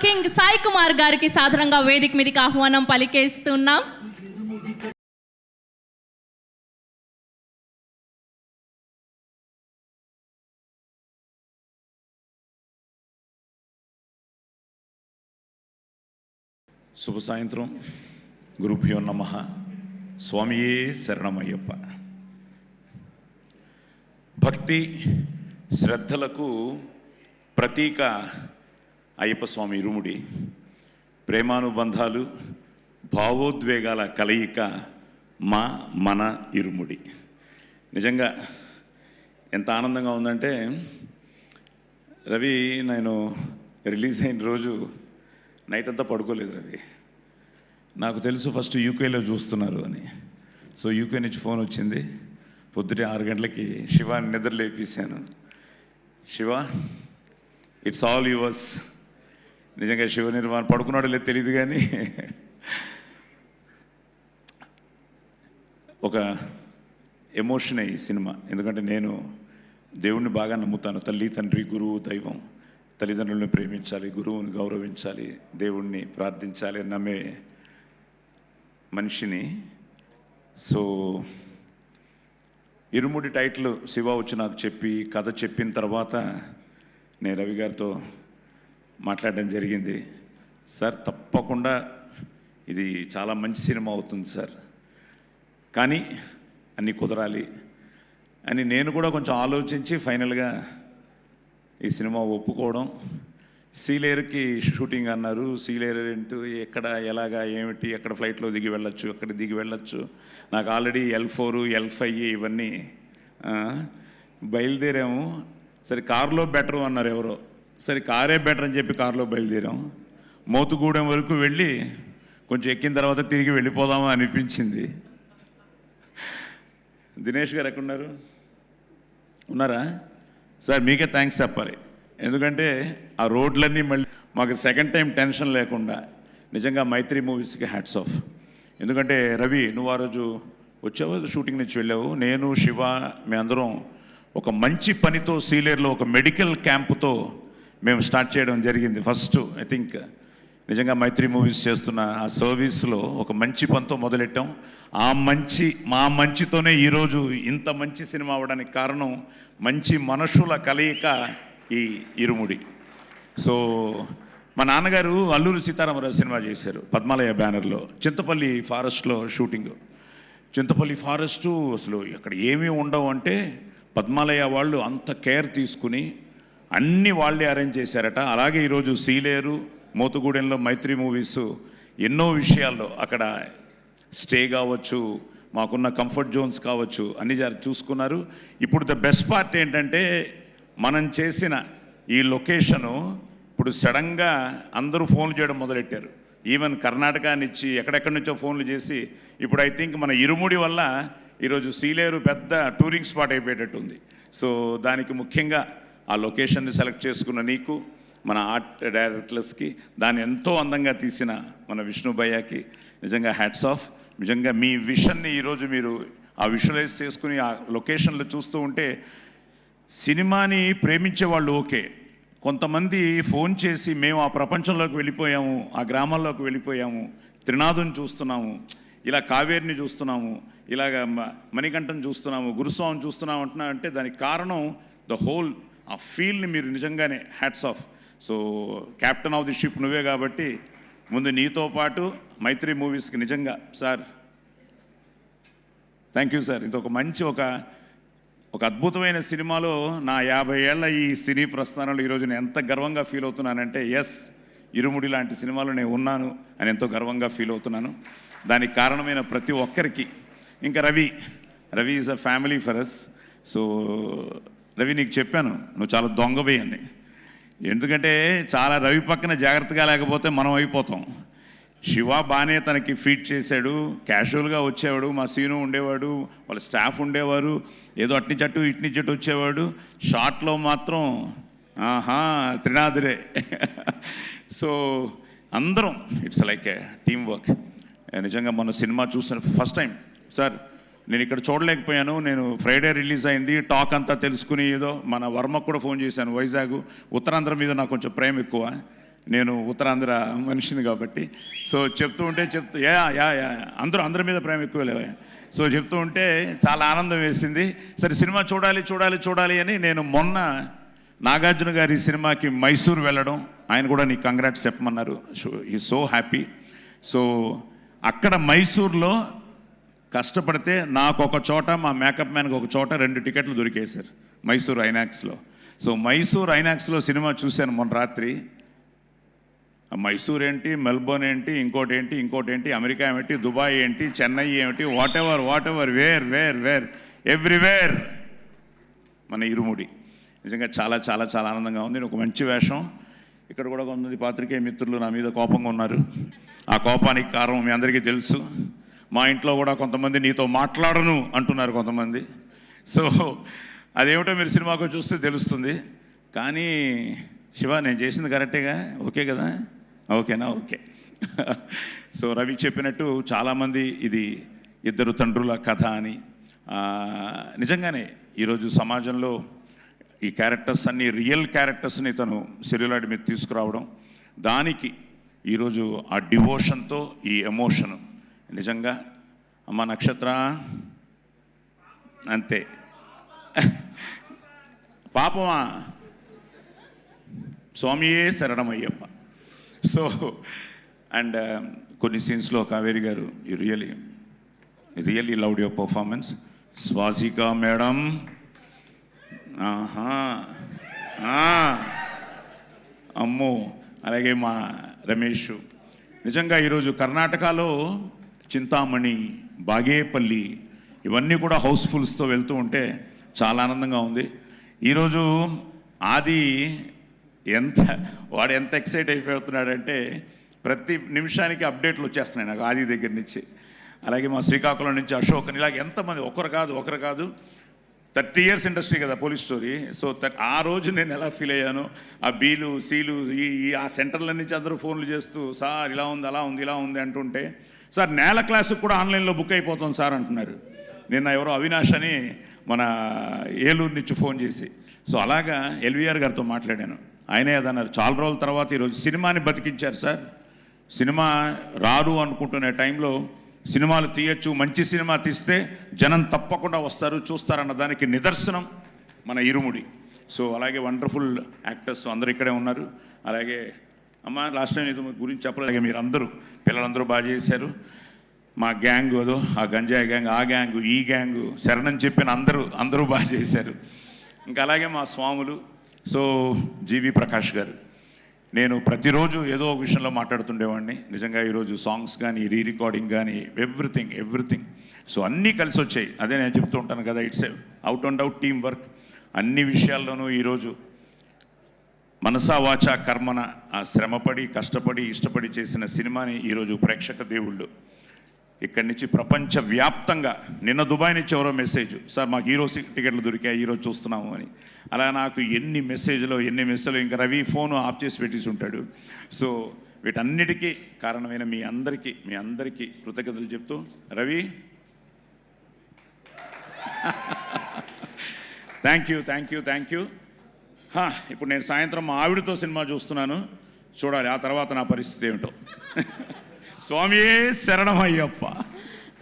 King Sai Kumar గారికి సాధారణంగా వేదిక మీదకి ఆహ్వానం పలికేస్తున్నాం. శుభ సాయంత్రం. గురుభ్యో నమః. స్వామియే శరణమయ్యప్ప. భక్తి శ్రద్ధలకు ప్రతీక అయ్యప్ప స్వామి ఇరుముడి. ప్రేమానుబంధాలు భావోద్వేగాల కలయిక మన ఇరుముడి. నిజంగా ఎంత ఆనందంగా ఉందంటే, రవి నేను రిలీజ్ అయిన రోజు నైట్ అంతా పడుకోలేదు రవి. నాకు తెలుసు ఫస్ట్ యూకేలో చూస్తున్నారు అని. సో యూకే నుంచి ఫోన్ వచ్చింది. పొద్దుటే 6 గంటలకి శివాని నిద్ర లేపేశాను. Shiva, it's all yours. నిజంగా శివ నిర్మాణం పడుకున్నాడో లేదు తెలియదు, కానీ ఒక ఎమోషన్ అయ్యి సినిమా. ఎందుకంటే నేను దేవుణ్ణి బాగా నమ్ముతాను. తల్లి, తండ్రి, గురువు, దైవం. తల్లిదండ్రులను ప్రేమించాలి, గురువుని గౌరవించాలి, దేవుణ్ణి ప్రార్థించాలి అని నమ్మే మనిషిని. సో ఇరుముడి టైటిల్ శివ వచ్చి నాకు చెప్పి కథ చెప్పిన తర్వాత నేను రవి గారితో మాట్లాడడం జరిగింది. సార్ తప్పకుండా ఇది చాలా మంచి సినిమా అవుతుంది సార్, కానీ అన్నీ కుదరాలి అని నేను కూడా కొంచెం ఆలోచించి ఫైనల్గా ఈ సినిమా ఒప్పుకోవడం. సీలేరుకి షూటింగ్ అన్నారు. సీలేరు ఏంటో ఎక్కడ, ఎలాగా, ఏమిటి, ఎక్కడ ఫ్లైట్లో దిగి వెళ్ళొచ్చు, ఎక్కడ దిగి వెళ్ళొచ్చు. నాకు ఆల్రెడీ L4 L5 ఇవన్నీ బయలుదేరాము. సరే కారులో బెటర్ అన్నారు ఎవరో. సరే కారే బెటర్ అని చెప్పి కారులో బయలుదేరాం. మోతుగూడెం వరకు వెళ్ళి కొంచెం ఎక్కిన తర్వాత తిరిగి వెళ్ళిపోదామా అనిపించింది. దినేష్ గారు ఎక్కడున్నారు? ఉన్నారా? సార్ మీకే థ్యాంక్స్ చెప్పాలి. ఎందుకంటే ఆ రోడ్లన్నీ మళ్ళీ మాకు సెకండ్ టైం టెన్షన్ లేకుండా నిజంగా మైత్రి మూవీస్కి హ్యాట్స్ ఆఫ్. ఎందుకంటే రవి, నువ్వు ఆ రోజు వచ్చావు, షూటింగ్ నుంచి వెళ్ళావు. నేను, శివ, మేమందరం ఒక మంచి పనితో సీలేరులో ఒక మెడికల్ క్యాంపుతో మేము స్టార్ట్ చేయడం జరిగింది. ఫస్ట్ ఐ థింక్ నిజంగా మైత్రి మూవీస్ చేస్తున్న ఆ సర్వీస్లో ఒక మంచి పనితో మొదలెట్టాం. మా మంచితోనే ఈరోజు ఇంత మంచి సినిమా అవ్వడానికి కారణం మంచి మనుషుల కలయిక ఈ ఇరుముడి. సో మా నాన్నగారు అల్లూరి సీతారామరాజు సినిమా చేశారు పద్మాలయ బ్యానర్లో. చింతపల్లి ఫారెస్ట్లో షూటింగ్. చింతపల్లి ఫారెస్టు అసలు అక్కడ ఏమీ ఉండవు అంటే పద్మాలయ వాళ్ళు అంత కేర్ తీసుకుని అన్నీ వాళ్ళే అరేంజ్ చేశారట. అలాగే ఈరోజు సీలేరు, మోతుగూడెంలో మైత్రి మూవీస్ ఎన్నో విషయాల్లో అక్కడ స్టే కావచ్చు, మాకున్న కంఫర్ట్ జోన్స్ కావచ్చు, అన్ని చూసుకున్నారు. ఇప్పుడు ద బెస్ట్ పార్ట్ ఏంటంటే, మనం చేసిన ఈ లొకేషను ఇప్పుడు సడన్గా అందరూ ఫోన్లు చేయడం మొదలెట్టారు. ఈవెన్ కర్ణాటక నుంచి ఎక్కడెక్కడి నుంచో ఫోన్లు చేసి ఇప్పుడు ఐ థింక్ మన ఇరుముడి వల్ల ఈరోజు సీలేరు పెద్ద టూరింగ్ స్పాట్ అయిపోయేటట్టుంది. సో దానికి ముఖ్యంగా ఆ లొకేషన్ని సెలెక్ట్ చేసుకున్న నీకు, మన ఆర్ట్ డైరెక్టర్స్కి, దాన్ని ఎంతో అందంగా తీసిన మన విష్ణు భయ్యాకి నిజంగా హ్యాట్స్ ఆఫ్. నిజంగా మీ విషన్ని ఈరోజు మీరు ఆ విజువలైజ్ చేసుకుని ఆ లొకేషన్లో చూస్తూ ఉంటే సినిమాని ప్రేమించే వాళ్ళు ఓకే, కొంతమంది ఫోన్ చేసి మేము ఆ ప్రపంచంలోకి వెళ్ళిపోయాము, ఆ గ్రామాల్లోకి వెళ్ళిపోయాము, త్రినాథుని చూస్తున్నాము, ఇలా కావేరిని చూస్తున్నాము, ఇలాగ మణికంఠను చూస్తున్నాము, గురుస్వామిని చూస్తున్నాము అంటున్నా అంటే దానికి కారణం ద హోల్ ఆ ఫీల్ని మీరు నిజంగానే hats off. So captain of the ship నువ్వే కాబట్టి ముందు నీతో పాటు మైత్రి మూవీస్కి నిజంగా సార్ థ్యాంక్ యూ సార్. ఇది ఒక మంచి ఒక అద్భుతమైన సినిమాలో నా 50 ఏళ్ల ఈ సినీ ప్రస్థానంలో ఈరోజు నేను ఎంత గర్వంగా ఫీల్ అవుతున్నానంటే, ఎస్ ఇరుముడి లాంటి సినిమాలో నేను ఉన్నాను అని ఎంతో గర్వంగా ఫీల్ అవుతున్నాను. దానికి కారణమైన ప్రతి ఒక్కరికి. ఇంకా Ravi is a family for us. So Ravi, నీకు చెప్పాను నువ్వు చాలా దొంగవి అని. ఎందుకంటే చాలా రవి పక్కన జాగ్రత్తగా లేకపోతే మనం అయిపోతాం. శివ బాగానే తనకి ఫీట్ చేశాడు, క్యాజువల్గా వచ్చేవాడు, మా సీను ఉండేవాడు, వాళ్ళ స్టాఫ్ ఉండేవారు, ఏదో అట్నుంచి అటు ఇట్నుంచి అటు వచ్చేవాడు. షార్ట్లో మాత్రం త్రినాథుడే. సో అందరం it's like A team work. నిజంగా మొన్న సినిమా చూసిన ఫస్ట్ టైం సార్ నేను ఇక్కడ చూడలేకపోయాను. నేను ఫ్రైడే రిలీజ్ అయింది, టాక్ అంతా తెలుసుకుని ఏదో మన వర్మకు కూడా ఫోన్ చేశాను. వైజాగ్ ఉత్తరాంధ్ర మీద నాకు కొంచెం ప్రేమ ఎక్కువ. నేను ఉత్తరాంధ్ర మనిషిని కాబట్టి. సో చెప్తూ ఉంటే యా అందరి మీద ప్రేమ ఎక్కువ లేవా. సో చెప్తూ ఉంటే చాలా ఆనందం వేసింది. సరే సినిమా చూడాలి అని నేను మొన్న నాగార్జున గారి సినిమాకి మైసూర్ వెళ్ళడం, ఆయన కూడా నీకు కంగ్రాట్స్ చెప్పమన్నారు. ఈ సో హ్యాపీ. సో అక్కడ మైసూర్లో కష్టపడితే నాకు ఒక చోట, మా మేకప్ మ్యాన్కి ఒక చోట 2 టికెట్లు దొరికేశారు మైసూర్ ఐనాక్స్లో. సో మైసూర్ ఐనాక్స్లో సినిమా చూశాను మొన్న రాత్రి. మైసూర్ ఏంటి, మెల్బోర్న్ ఏంటి, ఇంకోటి ఏంటి, అమెరికా ఏమిటి, దుబాయ్ ఏంటి, చెన్నై ఏమిటి, వాట్ ఎవర్ వేర్ ఎవ్రీవేర్ మన ఇరుముడి. నిజంగా చాలా చాలా చాలా ఆనందంగా ఉంది. ఒక మంచి వేషం. ఇక్కడ కూడా కొంతమంది పాత్రికేయ మిత్రులు నా మీద కోపంగా ఉన్నారు. ఆ కోపానికి కారణం మీ అందరికీ తెలుసు. మా ఇంట్లో కూడా కొంతమంది నీతో మాట్లాడను అంటున్నారు కొంతమంది. సో అదేమిటో మీరు సినిమాకు చూస్తే తెలుస్తుంది. కానీ శివ, నేను చేసింది కరెక్టేగా? ఓకే కదా? ఓకేనా? ఓకే. సో రవి చెప్పినట్టు చాలామంది ఇది 2 తండ్రుల కథ అని. నిజంగానే ఈరోజు సమాజంలో ఈ క్యారెక్టర్స్ అన్నీ రియల్ క్యారెక్టర్స్ని తను సెల్యులాయిడ్ మీద తీసుకురావడం, దానికి ఈరోజు ఆ డివోషన్తో ఈ ఎమోషను నిజంగా అమ్మ నక్షత్ర అంతే. పాపమా స్వామియే శరణమయ్యప్ప. సో అండ్ కొన్ని సీన్స్లో కావేరి గారు you really loved your performance. Swasika madam, అమ్మో, అలాగే మా రమేష్. నిజంగా ఈరోజు కర్ణాటకలో చింతామణి, బాగేపల్లి ఇవన్నీ కూడా హౌస్ఫుల్స్తో వెళ్తూ ఉంటే చాలా ఆనందంగా ఉంది. ఈరోజు ఆది వాడు ఎంత ఎక్సైట్ అయిపోతున్నాడంటే ప్రతి నిమిషానికి అప్డేట్లు వచ్చేస్తున్నాయి నాకు ఆది దగ్గర నుంచి. అలాగే మా శ్రీకాకుళం నుంచి అశోక్ అని, ఇలాగ ఎంతమంది, ఒకరు కాదు 30 years ఇండస్ట్రీ కదా పోలీస్ స్టోరీ. సో ఆ రోజు నేను ఎలా ఫీల్ అయ్యాను, ఆ బీలు సీలు ఆ సెంటర్ల నుంచి అందరూ ఫోన్లు చేస్తూ సార్ ఇలా ఉంది అంటుంటే, సార్ నేల క్లాసుకు కూడా ఆన్లైన్లో బుక్ అయిపోతాం సార్ అంటున్నారు. నిన్న ఎవరో అవినాష్ అని మన ఏలూరు నుంచి ఫోన్ చేసి. సో అలాగా ఎల్వీఆర్ గారితో మాట్లాడాను. ఆయనే అదన్నారు, చాలా రోజుల తర్వాత ఈరోజు సినిమాని బతికించారు సార్. సినిమా రారు అనుకుంటున్న టైంలో సినిమాలు తీయచ్చు, మంచి సినిమా తీస్తే జనం తప్పకుండా వస్తారు, చూస్తారన్న దానికి నిదర్శనం మన ఇరుముడి. సో అలాగే వండర్ఫుల్ యాక్టర్స్ అందరూ ఇక్కడే ఉన్నారు. అలాగే అమ్మ లాస్ట్ టైం ఇది గురించి చెప్పలేదు, మీరు అందరూ పిల్లలందరూ బాగా చేశారు. మా గ్యాంగ్ అదో, ఆ గంజాయి గ్యాంగ్, ఆ గ్యాంగు, ఈ గ్యాంగు, శరణం చెప్పిన అందరూ బాగా చేశారు. ఇంకా అలాగే మా స్వాములు. సో జీవి ప్రకాష్ గారు, నేను ప్రతిరోజు ఏదో ఒక విషయంలో మాట్లాడుతుండేవాడిని. నిజంగా ఈరోజు సాంగ్స్ కానీ, రికార్డింగ్ కానీ, ఎవ్రీథింగ్ సో అన్నీ కలిసి వచ్చాయి. అదే నేను చెప్తూ ఉంటాను కదా, it's out and out team work. అన్ని విషయాల్లోనూ ఈరోజు మనసా వాచా కర్మన ఆ శ్రమపడి, కష్టపడి, ఇష్టపడి చేసిన సినిమాని ఈరోజు ప్రేక్షక దేవుళ్ళు ఇక్కడి నుంచి ప్రపంచవ్యాప్తంగా, నిన్న దుబాయ్ నుంచి ఎవరో మెసేజ్, సార్ మాకు ఈరోజు టికెట్లు దొరికాయి, ఈరోజు చూస్తున్నాము అని. అలా నాకు ఎన్ని మెసేజ్లు ఇంకా రవి ఫోన్ ఆఫ్ చేసి పెట్టేసి ఉంటాడు. సో వీటన్నిటికీ కారణమైన మీ అందరికీ కృతజ్ఞతలు చెప్తూ, రవి థ్యాంక్ యూ. ఇప్పుడు నేను సాయంత్రం మా ఆవిడతో సినిమా చూస్తున్నాను, చూడాలి ఆ తర్వాత నా పరిస్థితి ఏమిటో. స్వామియే శరణమయ్యప్ప.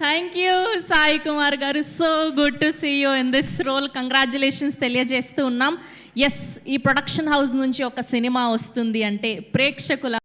థ్యాంక్ యూ సాయి కుమార్ గారు. So good to see you in this role. Congratulations తెలియజేస్తూ ఉన్నాం. ఎస్, ఈ ప్రొడక్షన్ హౌస్ నుంచి ఒక సినిమా వస్తుంది అంటే ప్రేక్షకుల